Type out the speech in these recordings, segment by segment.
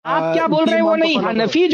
آپ کیا بول رہے ہیں؟ وہ نہیں، حنفی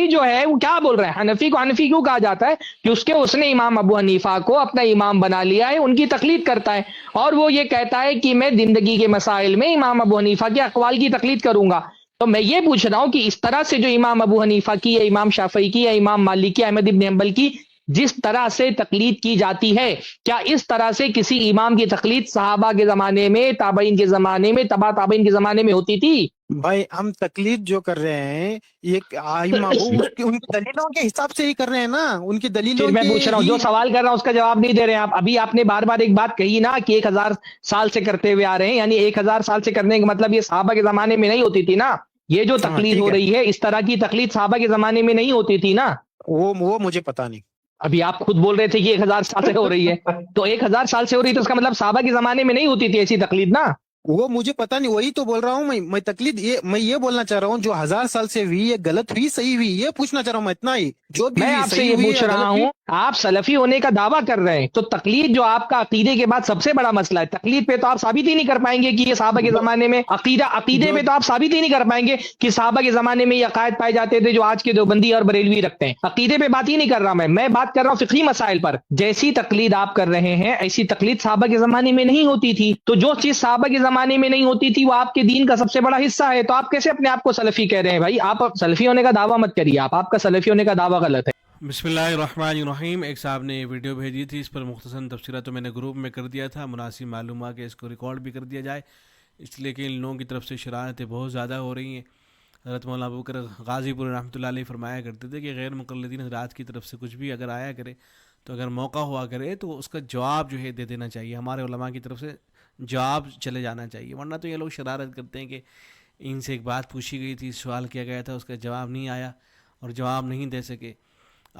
جو ہے وہ کیا بول رہے ہیں؟ حنفی کو حنفی کیوں کہا جاتا ہے؟ کہ اس نے امام ابو حنیفہ کو اپنا امام بنا لیا ہے، ان کی تقلید کرتا ہے، اور وہ یہ کہتا ہے کہ میں زندگی کے مسائل میں امام ابو حنیفہ کے اقوال کی تقلید کروں گا۔ تو میں یہ پوچھ رہا ہوں کہ اس طرح سے جو امام ابو حنیفہ کی یا امام شافعی کی یا امام مالک کی، احمد ابن حنبل کی جس طرح سے تقلید کی جاتی ہے، کیا اس طرح سے کسی امام کی تقلید صحابہ کے زمانے میں، تابعین کے زمانے میں، تبا تابعین کے زمانے میں ہوتی تھی؟ بھائی ہم تقلید جو کر رہے ہیں یہ آئمہ ان کی دلیلوں کے حساب سے ہی کر رہے ہیں نا، ان کی پھر دلیلوں میں کے پوچھ رہا ہوں، ہی۔ جو سوال کر رہا ہوں اس کا جواب نہیں دے رہے ہیں آپ۔ ابھی آپ نے بار بار ایک بات کہی نا کہ 1000 سال سے کرتے ہوئے آ رہے ہیں، یعنی 1000 سال سے کرنے کا مطلب یہ صحابہ کے زمانے میں نہیں ہوتی تھی نا؟ یہ جو ہاں تقلید ٹھیک ہو ہے، رہی ہے اس طرح کی تقلید صحابہ کے زمانے میں نہیں ہوتی تھی نا؟ وہ مجھے پتا نہیں۔ ابھی آپ خود بول رہے تھے کہ 1000 سال سے ہو رہی ہے، تو 1000 سال سے ہو رہی ہے تو اس کا مطلب صحابہ کے زمانے میں نہیں ہوتی تھی ایسی تقلید نا؟ وہ مجھے پتا نہیں، وہی تو بول رہا ہوں میں تقلید میں یہ بولنا چاہ رہا ہوں جو 1000 سال سے ہوئی یہ غلط ہوئی صحیح ہوئی یہ پوچھنا چاہ رہا ہوں میں، اتنا ہی، جو بھی میں ہوئی آپ سے صحیح یہ ہوئی پوچھ یا رہا غلط ہوئی۔ ہوں، آپ سلفی ہونے کا دعویٰ کر رہے ہیں تو تقلید جو آپ کا عقیدے کے بعد سب سے بڑا مسئلہ ہے، تقلید پہ تو آپ ثابت ہی نہیں کر پائیں گے کہ یہ صحابہ کے جو زمانے میں عقیدے جو پہ تو آپ ثابت ہی نہیں کر پائیں گے کہ صحابہ کے زمانے میں یہ عقائد پائے جاتے تھے جو آج کے دیوبندی اور بریلوی رکھتے ہیں۔ عقیدے پہ بات ہی نہیں کر رہا میں بات کر رہا ہوں فقہی مسائل پر۔ جیسی تقلید آپ کر رہے ہیں ایسی تقلید صحابہ کے زمانے میں نہیں ہوتی تھی، تو جو چیز صحابہ کے زمانے میں نہیں ہوتی تھی وہ آپ کے دین کا سب سے بڑا حصہ ہے، تو آپ کیسے اپنے آپ کو سلفی کہہ رہے ہیں؟ بھائی آپ سلفی ہونے کا دعویٰ مت کریے، آپ کا سلفی ہونے کا دعویٰ غلط ہے۔ بسم اللہ الرحمن الرحیم۔ ایک صاحب نے ویڈیو بھیجی تھی، اس پر مختصر تبصرہ تو میں نے گروپ میں کر دیا تھا، مناسب معلوم کہ اس کو ریکارڈ بھی کر دیا جائے، اس لیے کہ ان لوگوں کی طرف سے شرارتیں بہت زیادہ ہو رہی ہیں۔ حضرت مولانا ابوبکر غازی پور رحمۃ اللہ علیہ فرمایا کرتے تھے کہ غیر مقلدین حضرات کی طرف سے کچھ بھی اگر آیا کرے تو اگر موقع ہوا کرے تو اس کا جواب جو ہے دے دینا چاہیے، ہمارے علماء کی طرف سے جواب چلے جانا چاہیے، ورنہ تو یہ لوگ شرارت کرتے ہیں کہ ان سے ایک بات پوچھی گئی تھی، سوال کیا گیا تھا، اس کا جواب نہیں آیا اور جواب نہیں دے سکے۔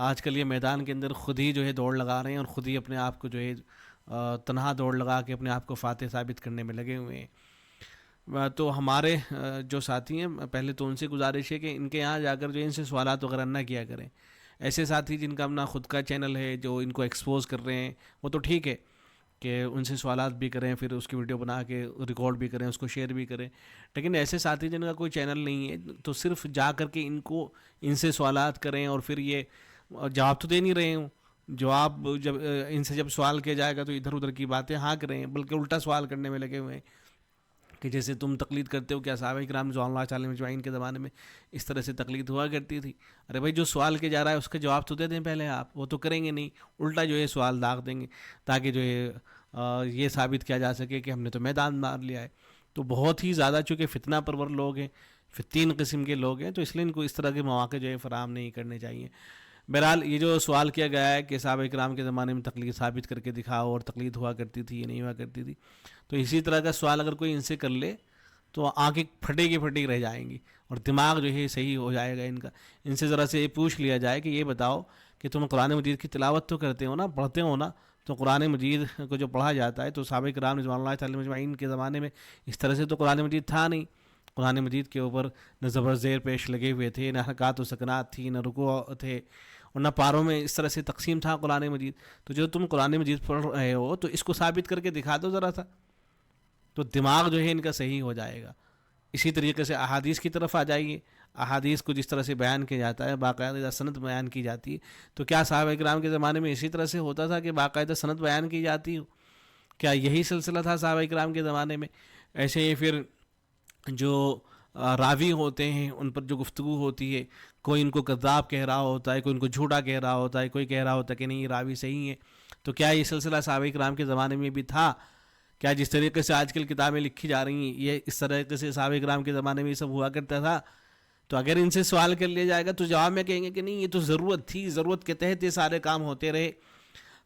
آج کل یہ میدان کے اندر خود ہی جو ہے دوڑ لگا رہے ہیں اور خود ہی اپنے آپ کو جو ہے تنہا دوڑ لگا کے اپنے آپ کو فاتح ثابت کرنے میں لگے ہوئے ہیں۔ تو ہمارے جو ساتھی ہیں پہلے تو ان سے گزارش ہے کہ ان کے یہاں جا کر جو ان سے سوالات وغیرہ نہ کیا کریں۔ ایسے ساتھی جن کا اپنا خود کا چینل ہے جو ان کو ایکسپوز کر رہے ہیں وہ تو ٹھیک ہے کہ ان سے سوالات بھی کریں، پھر اس کی ویڈیو بنا کے ریکارڈ بھی کریں، اس کو شیئر بھی کریں، لیکن ایسے ساتھی جن کا کوئی چینل نہیں ہے تو صرف جا کر کے ان سے سوالات کریں اور پھر یہ جواب تو دے نہیں رہے ہوں، جواب جب ان سے جب سوال کیا جائے گا تو ادھر ادھر کی باتیں ہاں کریں، بلکہ الٹا سوال کرنے میں لگے ہوئے ہیں کہ جیسے تم تقلید کرتے ہو کیا صحابہ کرام رضوان اللہ علیہم اجمعین کے زمانے میں اس طرح سے تقلید ہوا کرتی تھی؟ ارے بھائی جو سوال کیا جا رہا ہے اس کا جواب تو دے دیں پہلے آپ، وہ تو کریں گے نہیں، الٹا جو ہے سوال داغ دیں گے تاکہ جو ہے یہ ثابت کیا جا سکے کہ ہم نے تو میدان مار لیا ہے۔ تو بہت ہی زیادہ چونکہ فتنہ پرور لوگ ہیں، 3 قسم کے لوگ ہیں، تو اس لیے ان کو اس طرح کے مواقع جو ہے فراہم نہیں کرنے چاہیے۔ بہرحال یہ جو سوال کیا گیا ہے کہ صحابہ کرام کے زمانے میں تقلید ثابت کر کے دکھاؤ اور تقلید ہوا کرتی تھی یا نہیں ہوا کرتی تھی، تو اسی طرح کا سوال اگر کوئی ان سے کر لے تو آنکھیں پھٹے رہ جائیں گی اور دماغ جو ہے صحیح ہو جائے گا ان کا۔ ان سے ذرا سے یہ پوچھ لیا جائے کہ یہ بتاؤ کہ تم قرآن مجید کی تلاوت تو کرتے ہو نا، پڑھتے ہو نا، تو قرآن مجید کو جو پڑھا جاتا ہے تو صحابہ کرام رضوان اللہ علیہم اجمعین کے زمانے میں اس طرح سے تو قرآن مجید تھا نہیں، قرآن مجید کے اوپر نہ زبر زیر پیش لگے ہوئے تھے، نہ حرکات و سکنات تھی، نہ رکوع تھے، اور نہ پاروں میں اس طرح سے تقسیم تھا قرآن مجید۔ تو جو تم قرآن مجید پڑھ رہے ہو تو اس کو ثابت کر کے دکھا دو ذرا سا، تو دماغ جو ہے ان کا صحیح ہو جائے گا۔ اسی طریقے سے احادیث کی طرف آ جائیے، احادیث کو جس طرح سے بیان کیا جاتا ہے، باقاعدہ سند بیان کی جاتی ہے، تو کیا صحابہ کرام کے زمانے میں اسی طرح سے ہوتا تھا کہ باقاعدہ سند بیان کی جاتی ہو؟ کیا یہی سلسلہ تھا صحابہ کرام کے زمانے میں؟ ایسے ہی پھر جو راوی ہوتے ہیں ان پر جو گفتگو ہوتی ہے، کوئی ان کو کذاب کہہ رہا ہوتا ہے، کوئی ان کو جھوٹا کہہ رہا ہوتا ہے، کوئی کہہ رہا ہوتا ہے کہ نہیں یہ راوی صحیح ہے، تو کیا یہ سلسلہ صحابہ کرام کے زمانے میں بھی تھا؟ کیا جس طریقے سے آج کل کتابیں لکھی جا رہی ہیں یہ اس طریقے سے صحابہ کرام کے زمانے میں یہ سب ہوا کرتا تھا؟ تو اگر ان سے سوال کر لیا جائے گا تو جواب میں کہیں گے کہ نہیں یہ تو ضرورت تھی، ضرورت کے تحت یہ سارے کام ہوتے رہے،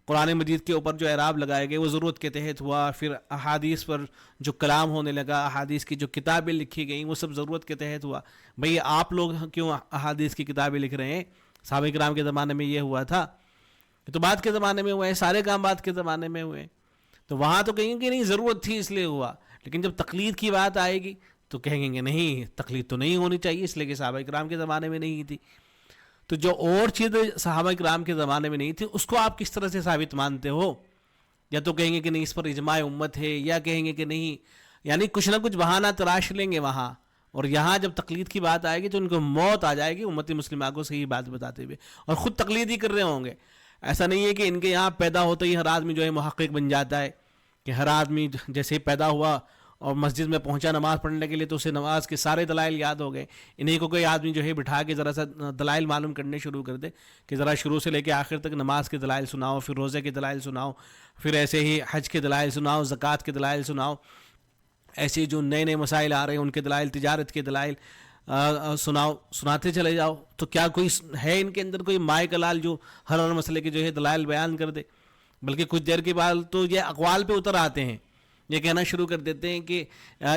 قرآن مجید کے اوپر جو اعراب لگائے گئے وہ ضرورت کے تحت ہوا، پھر احادیث پر جو کلام ہونے لگا، احادیث کی جو کتابیں لکھی گئیں وہ سب ضرورت کے تحت ہوا۔ بھئی آپ لوگ کیوں احادیث کی کتابیں لکھ رہے ہیں؟ صحابہ کرام کے زمانے میں یہ ہوا تھا، یہ تو بعد کے زمانے میں ہوئے ہیں، سارے کام بعد کے زمانے میں ہوئے ہیں، تو وہاں تو کہیں گے نہیں ضرورت تھی اس لیے ہوا، لیکن جب تقلید کی بات آئے گی تو کہیں گے نہیں تقلید تو نہیں ہونی چاہیے اس لیے کہ صحابہ کرام کے زمانے میں نہیں تھی۔ تو جو اور چیزیں صحابہ کرام کے زمانے میں نہیں تھی اس کو آپ کس طرح سے ثابت مانتے ہو؟ یا تو کہیں گے کہ نہیں اس پر اجماع امت ہے، یا کہیں گے کہ نہیں، یعنی کچھ نہ کچھ بہانہ تراش لیں گے وہاں، اور یہاں جب تقلید کی بات آئے گی تو ان کو موت آ جائے گی امت مسلمہ کو صحیح بات بتاتے ہوئے، اور خود تقلید ہی کر رہے ہوں گے. ایسا نہیں ہے کہ ان کے یہاں پیدا ہوتے ہی ہر آدمی جو ہے محقق بن جاتا ہے، کہ ہر آدمی جیسے ہی پیدا ہوا اور مسجد میں پہنچا نماز پڑھنے کے لیے تو اسے نماز کے سارے دلائل یاد ہو گئے. انہیں کو کوئی آدمی جو ہے بٹھا کے ذرا سا دلائل معلوم کرنے شروع کر دے کہ ذرا شروع سے لے کے آخر تک نماز کے دلائل سناؤ، پھر روزے کے دلائل سناؤ، پھر ایسے ہی حج کے دلائل سناؤ، زکوٰۃ کے دلائل سناؤ، ایسے جو نئے نئے مسائل آ رہے ہیں ان کے دلائل، تجارت کے دلائل سناتے چلے جاؤ. تو کیا کوئی ہے ان کے اندر کوئی مائع کلال جو ہر مسئلے کے جو ہے دلائل بیان کر دے؟ بلکہ کچھ دیر کے بعد تو یہ اقوال پہ اتر آتے ہیں، یہ کہنا شروع کر دیتے ہیں کہ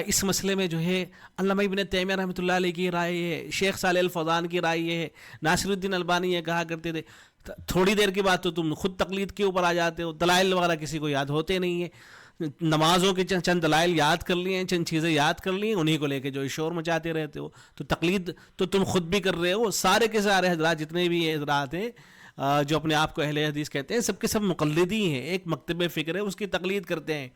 اس مسئلے میں جو ہے علامہ ابن تیمیہ رحمۃ اللہ علیہ کی رائے ہے، شیخ صالح الفوزان کی رائے یہ ہے، ناصر الدین البانی یہ کہا کرتے تھے. تھوڑی دیر کے بعد تو تم خود تقلید کے اوپر آ جاتے ہو، دلائل وغیرہ کسی کو یاد ہوتے نہیں ہیں. نمازوں کے چند دلائل یاد کر لیے ہیں، چند چیزیں یاد کر لی ہیں، انہیں کو لے کے جو شور مچاتے رہتے ہو. تو تقلید تو تم خود بھی کر رہے ہو. سارے کے سارے حضرات جتنے بھی حضرات ہیں جو اپنے آپ کو اہل حدیث کہتے ہیں، سب کے سب مقلدی ہیں. ایک مکتب فکر ہے، اس کی تقلید کرتے ہیں.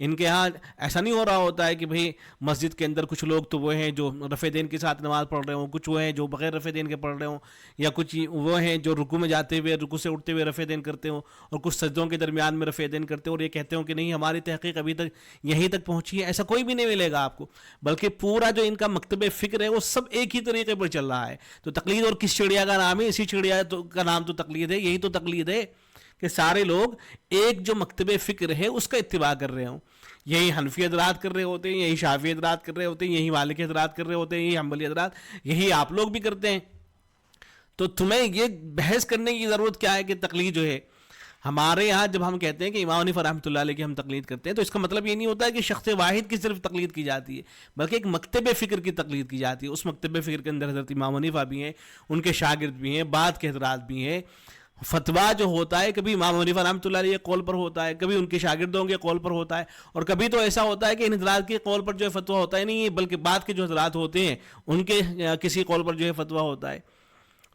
ان کے ہاں ایسا نہیں ہو رہا ہوتا ہے کہ بھئی مسجد کے اندر کچھ لوگ تو وہ ہیں جو رفع دین کے ساتھ نماز پڑھ رہے ہوں، کچھ وہ ہیں جو بغیر رفع دین کے پڑھ رہے ہوں، یا کچھ وہ ہیں جو رکوع میں جاتے ہوئے رکوع سے اٹھتے ہوئے رفع دین کرتے ہوں، اور کچھ سجدوں کے درمیان میں رفع دین کرتے ہوں، اور یہ کہتے ہوں کہ نہیں ہماری تحقیق ابھی تک یہیں تک پہنچی ہے. ایسا کوئی بھی نہیں ملے گا آپ کو، بلکہ پورا جو ان کا مکتب فکر ہے وہ سب ایک ہی طریقے پر چل رہا ہے. تو تقلید اور کس چڑیا کا نام ہے؟ اسی چڑیا کا نام تو تقلید ہے. یہی تو تقلید ہے کہ سارے لوگ ایک جو مکتب فکر ہے اس کا اتباع کر رہے ہوں. یہی حنفی حضرات کر رہے ہوتے ہیں، یہی شافعی حضرات کر رہے ہوتے ہیں، یہی مالکی حضرات کر رہے ہوتے ہیں، یہی حنبلی حضرات، یہی آپ لوگ بھی کرتے ہیں. تو تمہیں یہ بحث کرنے کی ضرورت کیا ہے کہ تقلید جو ہے ہمارے یہاں جب ہم کہتے ہیں کہ امام حنیفہ رحمۃ اللہ علیہ کی ہم تقلید کرتے ہیں تو اس کا مطلب یہ نہیں ہوتا ہے کہ شخص واحد کی صرف تقلید کی جاتی ہے، بلکہ ایک مکتب فکر کی تقلید کی جاتی ہے. اس مکتب فکر کے اندر حضرت امام حنیفہ بھی ہیں، ان کے شاگرد بھی ہیں، بعد کے حضرات بھی ہیں. فتویٰ جو ہوتا ہے کبھی امام حنیفہ رحمۃ اللہ علیہ کے قول پر ہوتا ہے، کبھی ان کے شاگردوں کے قول پر ہوتا ہے، اور کبھی تو ایسا ہوتا ہے کہ ان حضرات کے قول پر جو ہے فتویٰ ہوتا ہے نہیں، بلکہ بعد کے جو حضرات ہوتے ہیں ان کے کسی قول پر جو ہے فتویٰ ہوتا ہے.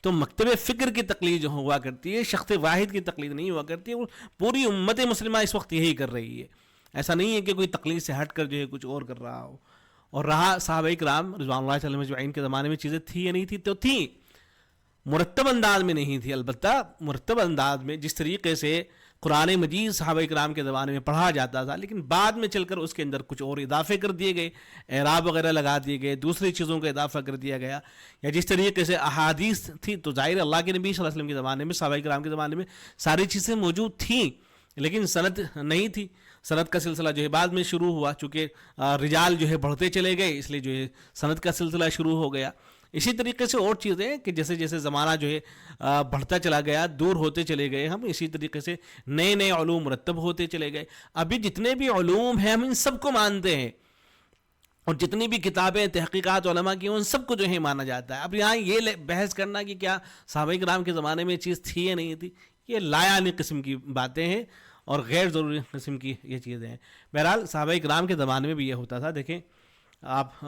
تو مکتب فکر کی تقلید جو ہوا کرتی ہے، شخص واحد کی تقلید نہیں ہوا کرتی ہے. وہ پوری امت مسلمہ اس وقت یہی کر رہی ہے. ایسا نہیں ہے کہ کوئی تقلید سے ہٹ کر جو ہے کچھ اور کر رہا ہو. اور رہا صحابہ کرام رضوان اللہ علیہم اجمعین کے زمانے میں چیزیں تھی یا نہیں تھی، تو تھیں، مرتب انداز میں نہیں تھی. البتہ مرتب انداز میں جس طریقے سے قرآن مجید صحابہ کرام کے زمانے میں پڑھا جاتا تھا، لیکن بعد میں چل کر اس کے اندر کچھ اور اضافے کر دیے گئے، اعراب وغیرہ لگا دیے گئے، دوسری چیزوں کا اضافہ کر دیا گیا. یا جس طریقے سے احادیث تھی تو ظاہر اللہ کے نبی صلی اللہ علیہ وسلم کے زمانے میں، صحابہ کرام کے زمانے میں ساری چیزیں موجود تھیں، لیکن سند نہیں تھی. سند کا سلسلہ جو ہے بعد میں شروع ہوا، چونکہ رجال جو ہے بڑھتے چلے گئے، اس لیے جو ہے سند کا سلسلہ شروع ہو گیا. اسی طریقے سے اور چیزیں کہ جیسے جیسے زمانہ جو ہے بڑھتا چلا گیا، دور ہوتے چلے گئے ہم، اسی طریقے سے نئے نئے علوم مرتب ہوتے چلے گئے. ابھی جتنے بھی علوم ہیں ہم ان سب کو مانتے ہیں، اور جتنی بھی کتابیں تحقیقات علماء کی ان سب کو جو ہے مانا جاتا ہے. اب یہاں یہ بحث کرنا کہ کیا صحابہ کرام کے زمانے میں چیز تھی یا نہیں تھی، یہ لایعنی قسم کی باتیں ہیں اور غیر ضروری قسم کی یہ چیزیں ہیں. بہرحال صحابہ کرام کے زمانے میں بھی یہ ہوتا تھا. دیکھیں آپ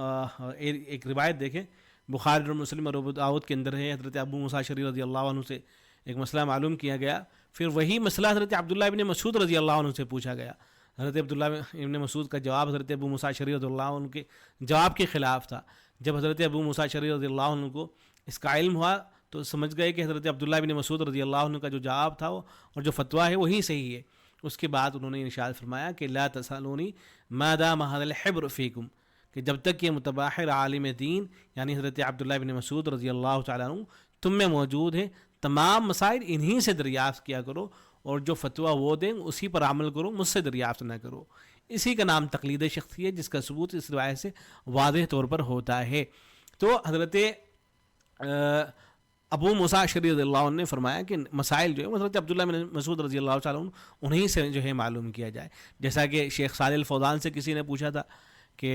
ایک روایت دیکھیں، بخاری اور مسلم اور ابو داؤد کے اندر ہے، حضرت ابو موسیٰ اشعری رضی اللہ عنہ سے ایک مسئلہ معلوم کیا گیا، پھر وہی مسئلہ حضرت عبداللہ ابن مسعود رضی اللہ عنہ سے پوچھا گیا. حضرت عبداللہ ابن مسعود کا جواب حضرت ابو موسیٰ اشعری رضی اللہ عنہ کے جواب کے خلاف تھا. جب حضرت ابو موسیٰ اشعری رضی اللہ عنہ کو اس کا علم ہوا تو سمجھ گئے کہ حضرت عبداللہ ابن مسعود رضی اللہ عنہ کا جو جواب تھا اور جو فتویٰ ہے وہی صحیح ہے. اس کے بعد انہوں نے ارشاد فرمایا کہ لا تسألونی ما دام هذا الحبر فیکم، کہ جب تک یہ متباحر عالم دین یعنی حضرت عبداللہ بن مسعود رضی اللہ تعالیٰ عنہ تم میں موجود ہے، تمام مسائل انہی سے دریافت کیا کرو، اور جو فتویٰ وہ دیں اسی پر عمل کرو، مجھ سے دریافت نہ کرو. اسی کا نام تقلید شخصی ہے، جس کا ثبوت اس روایت سے واضح طور پر ہوتا ہے. تو حضرت ابو موسیٰ اشعری رضی اللہ عنہ نے فرمایا کہ مسائل جو ہے حضرت عبداللہ بن مسعود رضی اللہ تعالیٰ عنہ انہی سے جو ہے معلوم کیا جائے. جیسا کہ شیخ صالح الفوزان سے کسی نے پوچھا تھا کہ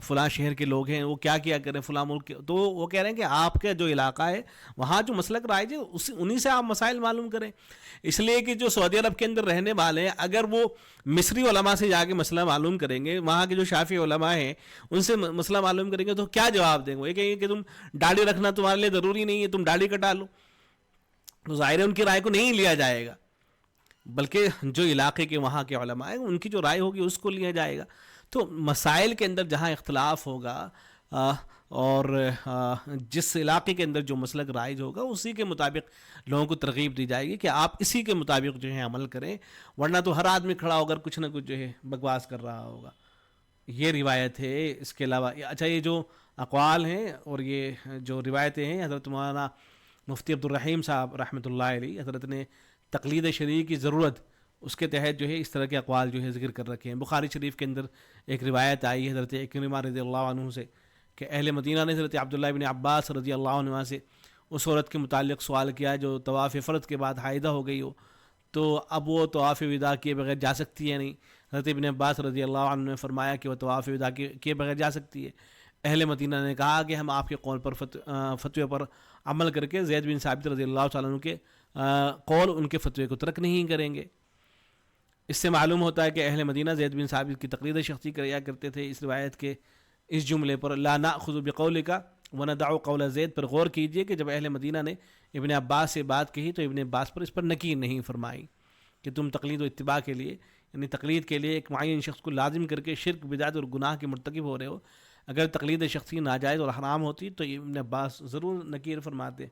فلاں شہر کے لوگ ہیں وہ کیا کیا کریں فلاں ملک کے، تو وہ کہہ رہے ہیں کہ آپ کا جو علاقہ ہے وہاں جو مسلک رائج ہے انہی سے آپ مسائل معلوم کریں. اس لیے کہ جو سعودی عرب کے اندر رہنے والے ہیں اگر وہ مصری علماء سے جا کے مسئلہ معلوم کریں گے، وہاں کے جو شافعی علماء ہیں ان سے مسئلہ معلوم کریں گے تو کیا جواب دیں گے؟ وہ یہ کہیں گے کہ تم داڑھی رکھنا تمہارے لیے ضروری نہیں ہے، تم داڑھی کٹا لو. تو ظاہر ہے ان کی رائے کو نہیں لیا جائے گا، بلکہ جو علاقے کے وہاں کے علماء ہیں ان کی جو رائے ہوگی اس کو لیا جائے گا. تو مسائل کے اندر جہاں اختلاف ہوگا اور جس علاقے کے اندر جو مسلک رائج ہوگا اسی کے مطابق لوگوں کو ترغیب دی جائے گی کہ آپ اسی کے مطابق جو ہے عمل کریں، ورنہ تو ہر آدمی کھڑا ہو کر کچھ نہ کچھ جو ہے بکواس کر رہا ہوگا۔ یہ روایت ہے۔ اس کے علاوہ اچھا یہ جو اقوال ہیں اور یہ جو روایتیں ہیں، حضرت مولانا مفتی عبد الرحیم صاحب رحمۃ اللہ علیہ حضرت نے تقلید شرعی کی ضرورت اس کے تحت جو ہے اس طرح کے اقوال جو ہے ذکر کر رکھے ہیں۔ بخاری شریف کے اندر ایک روایت آئی ہے حضرت اکرمہ رضی اللہ عنہ سے کہ اہل مدینہ نے حضرت عبداللہ بن عباس رضی اللہ عنہ سے اس عورت کے متعلق سوال کیا جو طواف فرض کے بعد حائضہ ہو گئی ہو، تو اب وہ طواف وداع کیے بغیر جا سکتی ہے نہیں؟ حضرت ابن عباس رضی اللہ عنہ نے فرمایا کہ وہ طواف وداع کیے بغیر جا سکتی ہے۔ اہل مدینہ نے کہا کہ ہم آپ کے قول پر فتوے پر عمل کر کے زید بن ثابت رضی اللہ تعالیٰ عنہ کے قول ان کے فتوے کو ترک نہیں کریں گے۔ اس سے معلوم ہوتا ہے کہ اہل مدینہ زید بن ثابت کی تقلید شخصی کیا کرتے تھے۔ اس روایت کے اس جملے پر لا ناخذ بقولک وندع قول زید پر غور کیجئے کہ جب اہل مدینہ نے ابن عباس سے بات کہی تو ابن عباس پر اس پر نکیر نہیں فرمائی کہ تم تقلید و اتباع کے لیے، یعنی تقلید کے لیے ایک معین شخص کو لازم کر کے شرک بدعت اور گناہ کے مرتکب ہو رہے ہو۔ اگر تقلید شخصی ناجائز اور حرام ہوتی تو ابن عباس ضرور نکیر فرماتے۔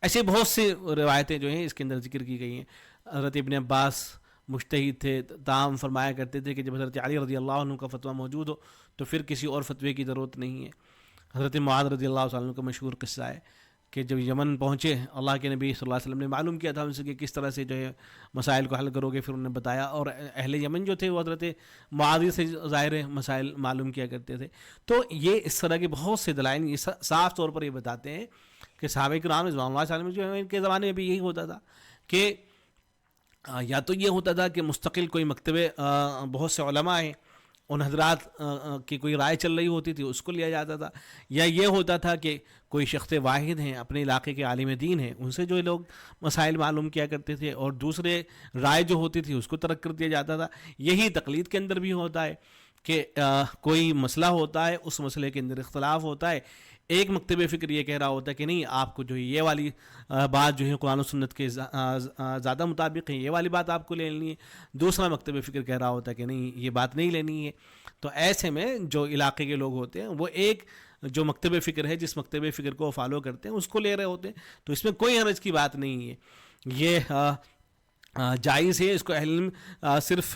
ایسے بہت سے روایتیں جو ہیں اس کے اندر ذکر کی گئی ہیں۔ حضرت ابن عباس مجتہد تھے، تاہم فرمایا کرتے تھے کہ جب حضرت علی رضی اللہ عنہ کا فتویٰ موجود ہو تو پھر کسی اور فتوے کی ضرورت نہیں ہے۔ حضرت معاذ رضی اللہ عنہ کا مشہور قصہ ہے کہ جب یمن پہنچے اللہ کے نبی صلی اللہ علیہ وسلم نے معلوم کیا تھا ان سے کہ کس طرح سے جو ہے مسائل کو حل کرو گے، پھر انہوں نے بتایا، اور اہل یمن جو تھے وہ حضرت معاذ سے ظاہر مسائل معلوم کیا کرتے تھے۔ تو یہ اس طرح کے بہت سے دلائل یہ صاف طور پر یہ بتاتے ہیں کہ صحابہ کرام رضوان اللہ علیہم جو ہے ان کے زمانے میں بھی یہی ہوتا تھا کہ یا تو یہ ہوتا تھا کہ مستقل کوئی مکتبے بہت سے علماء ہیں، ان حضرات کی کوئی رائے چل رہی ہوتی تھی اس کو لیا جاتا تھا، یا یہ ہوتا تھا کہ کوئی شخص واحد ہیں اپنے علاقے کے عالم دین ہیں ان سے جو لوگ مسائل معلوم کیا کرتے تھے، اور دوسرے رائے جو ہوتی تھی اس کو ترک کر دیا جاتا تھا۔ یہی تقلید کے اندر بھی ہوتا ہے کہ کوئی مسئلہ ہوتا ہے، اس مسئلے کے اندر اختلاف ہوتا ہے، ایک مکتب فکر یہ کہہ رہا ہوتا ہے کہ نہیں آپ کو جو یہ والی بات جو ہے قرآن و سنت کے زیادہ مطابق ہے، یہ والی بات آپ کو لے لینی ہے، دوسرا مکتب فکر کہہ رہا ہوتا ہے کہ نہیں یہ بات نہیں لینی ہے۔ تو ایسے میں جو علاقے کے لوگ ہوتے ہیں وہ ایک جو مکتب فکر ہے، جس مکتب فکر کو فالو کرتے ہیں اس کو لے رہے ہوتے ہیں، تو اس میں کوئی حرج کی بات نہیں ہے، یہ جائز ہے۔ اس کو اہل علم صرف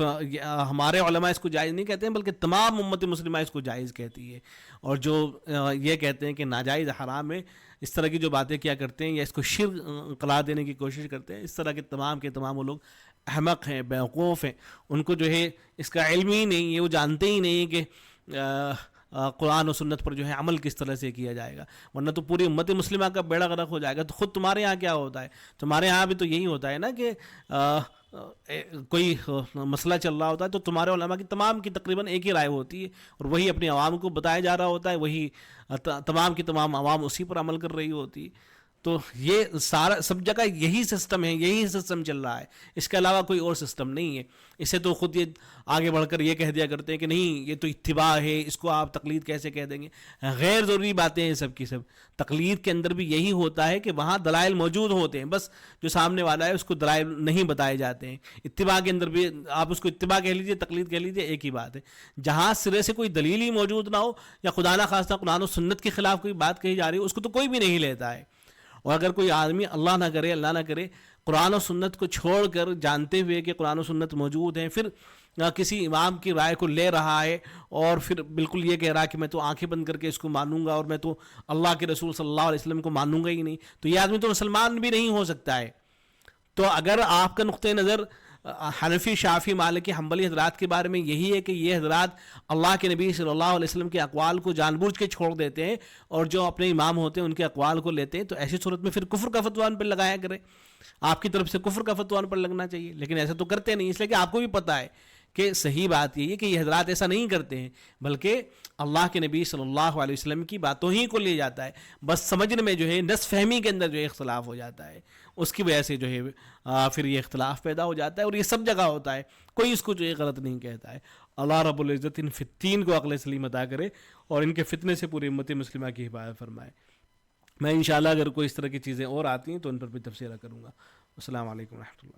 ہمارے علماء اس کو جائز نہیں کہتے ہیں بلکہ تمام امت مسلمہ اس کو جائز کہتی ہے، اور جو یہ کہتے ہیں کہ ناجائز حرام ہے، اس طرح کی جو باتیں کیا کرتے ہیں یا اس کو شرک قرار دینے کی کوشش کرتے ہیں، اس طرح کے تمام وہ لوگ احمق ہیں، بیوقوف ہیں، ان کو جو ہے اس کا علم ہی نہیں ہے، وہ جانتے ہی نہیں کہ قرآن و سنت پر جو ہے عمل کس طرح سے کیا جائے گا، ورنہ تو پوری امت مسلمہ کا بیڑا غرق ہو جائے گا۔ تو خود تمہارے ہاں کیا ہوتا ہے؟ تمہارے ہاں بھی تو یہی ہوتا ہے نا کہ کوئی مسئلہ چل رہا ہوتا ہے تو تمہارے علماء کی تمام کی تقریباً ایک ہی رائے ہوتی ہے، اور وہی اپنی عوام کو بتایا جا رہا ہوتا ہے، وہی تمام کی تمام عوام اسی پر عمل کر رہی ہوتی ہے۔ تو یہ سارا سب جگہ یہی سسٹم ہے، یہی سسٹم چل رہا ہے، اس کے علاوہ کوئی اور سسٹم نہیں ہے۔ اسے تو خود یہ آگے بڑھ کر یہ کہہ دیا کرتے ہیں کہ نہیں یہ تو اتباع ہے، اس کو آپ تقلید کیسے کہہ دیں گے؟ غیر ضروری باتیں ہیں سب کی سب۔ تقلید کے اندر بھی یہی ہوتا ہے کہ وہاں دلائل موجود ہوتے ہیں، بس جو سامنے والا ہے اس کو دلائل نہیں بتائے جاتے ہیں۔ اتباع کے اندر بھی آپ اس کو اتباع کہہ لیجیے، تقلید کہہ لیجیے، ایک ہی بات ہے۔ جہاں سرے سے کوئی دلیل ہی موجود نہ ہو یا خدا نہ خواستہ قرآن و سنت کے خلاف کوئی بات کہی جا رہی ہو، اس کو تو کوئی بھی نہیں لیتا ہے۔ اور اگر کوئی آدمی اللہ نہ کرے قرآن و سنت کو چھوڑ کر جانتے ہوئے کہ قرآن و سنت موجود ہیں پھر کسی امام کی رائے کو لے رہا ہے اور پھر بالکل یہ کہہ رہا ہے کہ میں تو آنکھیں بند کر کے اس کو مانوں گا اور میں تو اللہ کے رسول صلی اللہ علیہ وسلم کو مانوں گا ہی نہیں، تو یہ آدمی تو مسلمان بھی نہیں ہو سکتا ہے۔ تو اگر آپ کا نقطہ نظر حنفی، شافعی، مالکی، حنبلی حضرات کے بارے میں یہی ہے کہ یہ حضرات اللہ کے نبی صلی اللہ علیہ وسلم کے اقوال کو جان بوجھ کے چھوڑ دیتے ہیں اور جو اپنے امام ہوتے ہیں ان کے اقوال کو لیتے ہیں، تو ایسی صورت میں پھر کفر کا فتویٰ ان پر لگایا کرے، آپ کی طرف سے کفر کا فتویٰ ان پر لگنا چاہیے، لیکن ایسا تو کرتے نہیں، اس لیے کہ آپ کو بھی پتہ ہے کہ صحیح بات یہ ہے کہ یہ حضرات ایسا نہیں کرتے ہیں، بلکہ اللہ کے نبی صلی اللہ علیہ وسلم کی باتوں ہی کو لے جاتا ہے، بس سمجھنے میں جو ہے نس فہمی کے اندر جو ہے اختلاف ہو جاتا ہے، اس کی وجہ سے جو ہے پھر یہ اختلاف پیدا ہو جاتا ہے، اور یہ سب جگہ ہوتا ہے، کوئی اس کو جو ہے غلط نہیں کہتا ہے۔ اللہ رب العزت ان فتین کو عقل سلیم عطا کرے اور ان کے فتنے سے پوری امت مسلمہ کی حفاظت فرمائے۔ میں انشاءاللہ اگر کوئی اس طرح کی چیزیں اور آتی ہیں تو ان پر بھی تبصرہ کروں گا۔ السلام علیکم ورحمۃ اللہ۔